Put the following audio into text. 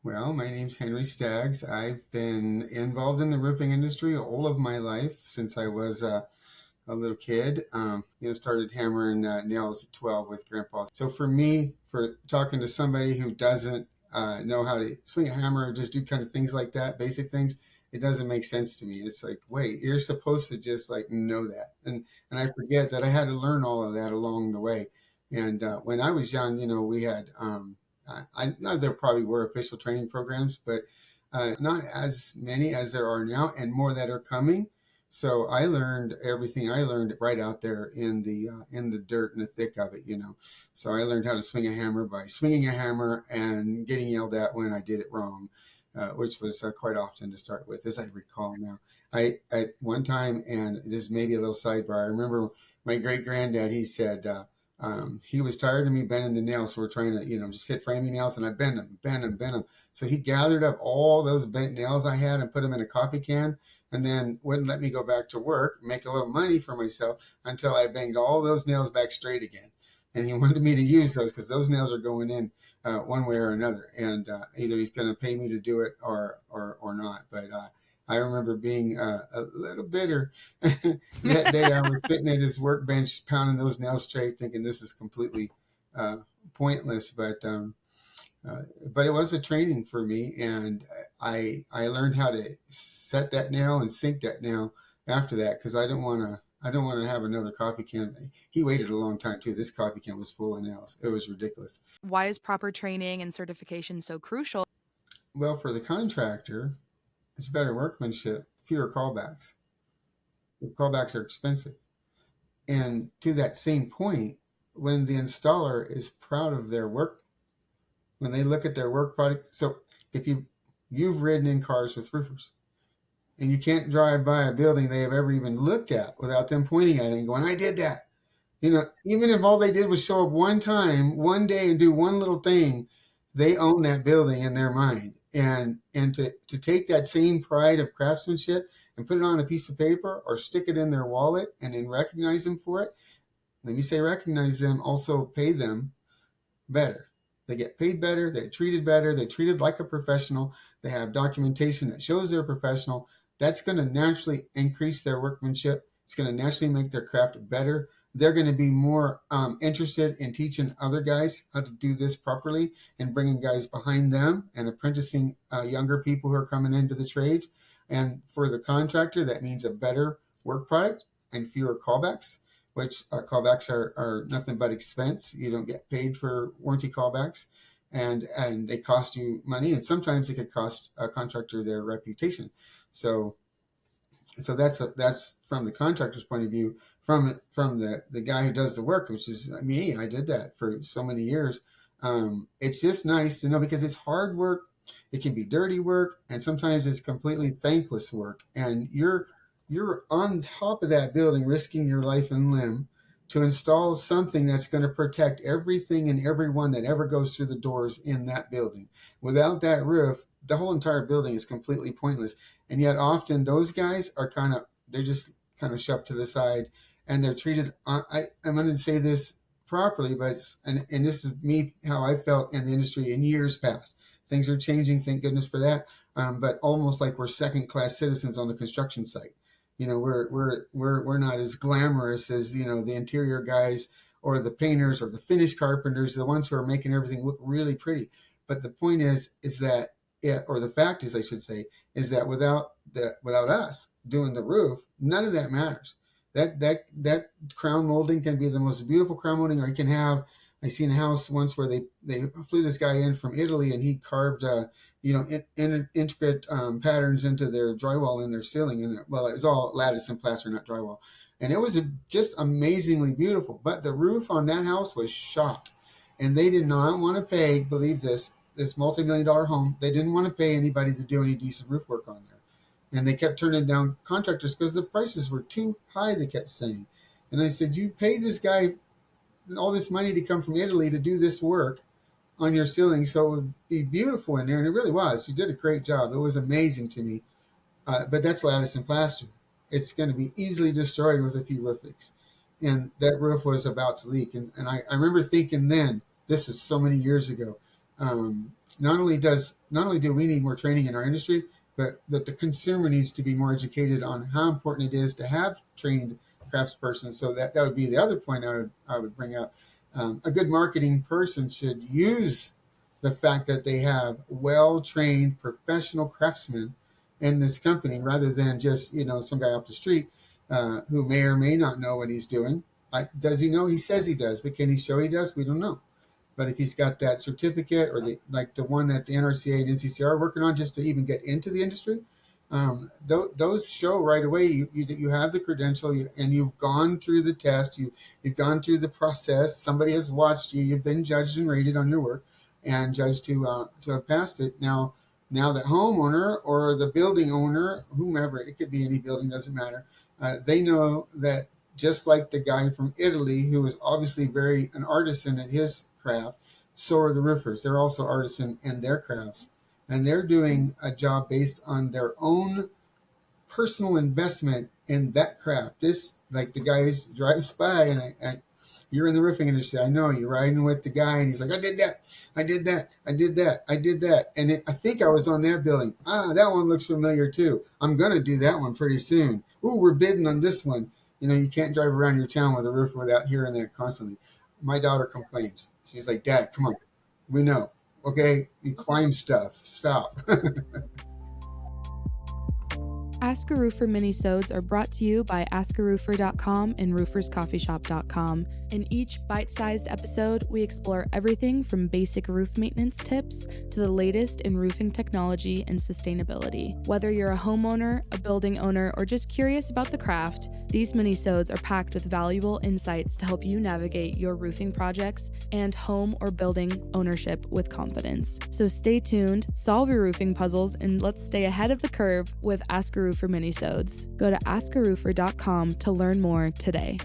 Well, my name's Henry Staggs. I've been involved in the roofing industry all of my life since I was a little kid. Started hammering nails at 12 with Grandpa. So for me, for talking to somebody who doesn't know how to swing a hammer or just do kind of things like that, basic things, it doesn't make sense to me. It's like, wait, you're supposed to just like know that, and I forget that I had to learn all of that along the way. And when I was young, we had I know there probably were official training programs, but not as many as there are now, and more that are coming. So I learned everything I learned right out there in the dirt and the thick of it. So I learned how to swing a hammer by swinging a hammer and getting yelled at when I did it wrong, which was quite often to start with, as I recall now. I at one time, and just maybe a little sidebar, I remember my great granddad. He said. He was tired of me bending the nails, so we're trying to, just hit framing nails, and I bend them, bend them, bend them. So he gathered up all those bent nails I had and put them in a coffee can, and then wouldn't let me go back to work, make a little money for myself until I banged all those nails back straight again. And he wanted me to use those because those nails are going in one way or another, and either he's going to pay me to do it or not. But I remember being a little bitter that day. I was sitting at his workbench pounding those nails straight, thinking this is completely uh, pointless. But it was a training for me, and I learned how to set that nail and sink that nail after that because I don't want to have another coffee can. He waited a long time too. This coffee can was full of nails. It was ridiculous. Why is proper training and certification so crucial? Well, for the contractor, it's better workmanship, fewer callbacks. The callbacks are expensive. And to that same point, when the installer is proud of their work, when they look at their work product, so if you've ridden in cars with roofers, and you can't drive by a building they have ever even looked at without them pointing at it and going, "I did that." Even if all they did was show up one time, one day, and do one little thing, they own that building in their mind. And to take that same pride of craftsmanship and put it on a piece of paper or stick it in their wallet and then recognize them for it. Let me say recognize them, also pay them better. They get paid better, they're treated better, they're treated like a professional, they have documentation that shows they're a professional. That's going to naturally increase their workmanship. It's going to naturally make their craft better. They're going to be more interested in teaching other guys how to do this properly and bringing guys behind them and apprenticing younger people who are coming into the trades. And for the contractor, that means a better work product and fewer callbacks, which callbacks are nothing but expense. You don't get paid for warranty callbacks, and they cost you money, and sometimes it could cost a contractor their reputation. So that's from the contractor's point of view. From the guy who does the work, which is me. I did that for so many years. It's just nice to know because it's hard work. It can be dirty work, and sometimes it's completely thankless work. And you're on top of that building, risking your life and limb to install something that's going to protect everything and everyone that ever goes through the doors in that building. Without that roof, the whole entire building is completely pointless. And yet often those guys are they're just kind of shoved to the side, and they're treated, I'm going to say this properly, but and this is me, how I felt in the industry in years past. Things are changing, thank goodness for that. But almost like we're second class citizens on the construction site. We're not as glamorous as, the interior guys or the painters or the finish carpenters, the ones who are making everything look really pretty. But the point is that or the fact is, I should say, is that without us doing the roof, none of that matters. That crown molding can be the most beautiful crown molding, or you can have. I seen a house once where they flew this guy in from Italy, and he carved intricate patterns into their drywall in their ceiling, and well, it was all lattice and plaster, not drywall, and it was just amazingly beautiful. But the roof on that house was shot, and they did not want to pay. Believe this multi-million-dollar home, they didn't want to pay anybody to do any decent roof work on there. And they kept turning down contractors because the prices were too high, they kept saying. And I said, you pay this guy all this money to come from Italy to do this work on your ceiling, so it would be beautiful in there. And it really was. You did a great job. It was amazing to me. But that's lattice and plaster. It's going to be easily destroyed with a few roof leaks. And that roof was about to leak. And I remember thinking then, this was so many years ago, Not only do we need more training in our industry, but the consumer needs to be more educated on how important it is to have trained craftspersons. So that would be the other point I would bring up. A good marketing person should use the fact that they have well-trained professional craftsmen in this company rather than just some guy off the street who may or may not know what he's doing. Does he know? He says he does, but can he show he does? We don't know. But if he's got that certificate or the one that the NRCA and NCCR are working on just to even get into the industry, those show right away that you have the credential and you've gone through the test, you've gone through the process. Somebody has watched you. You've been judged and rated on your work, and judged to have passed it. Now the homeowner or the building owner, whomever, it could be any building, doesn't matter. They know that just like the guy from Italy, who was obviously an artisan at his craft, so are the roofers. They're also artisan in their crafts, and they're doing a job based on their own personal investment in that craft. This, like the guy who drives by, and you're in the roofing industry. I know you're riding with the guy, and he's like, "I did that, I did that, I did that, I did that," and I think I was on that building. That one looks familiar too. I'm gonna do that one pretty soon. Ooh, we're bidding on this one. You can't drive around your town with a roofer without hearing that constantly. My daughter complains. She's like, "Dad, come on, we know, okay? You climb stuff. Stop." Ask a Roofer minisodes are brought to you by AskARoofer.com and RoofersCoffeeShop.com. In each bite-sized episode, we explore everything from basic roof maintenance tips to the latest in roofing technology and sustainability. Whether you're a homeowner, a building owner, or just curious about the craft, these minisodes are packed with valuable insights to help you navigate your roofing projects and home or building ownership with confidence. So stay tuned, solve your roofing puzzles, and let's stay ahead of the curve with Ask a Roofer minisodes. Go to AskARoofer.com to learn more today.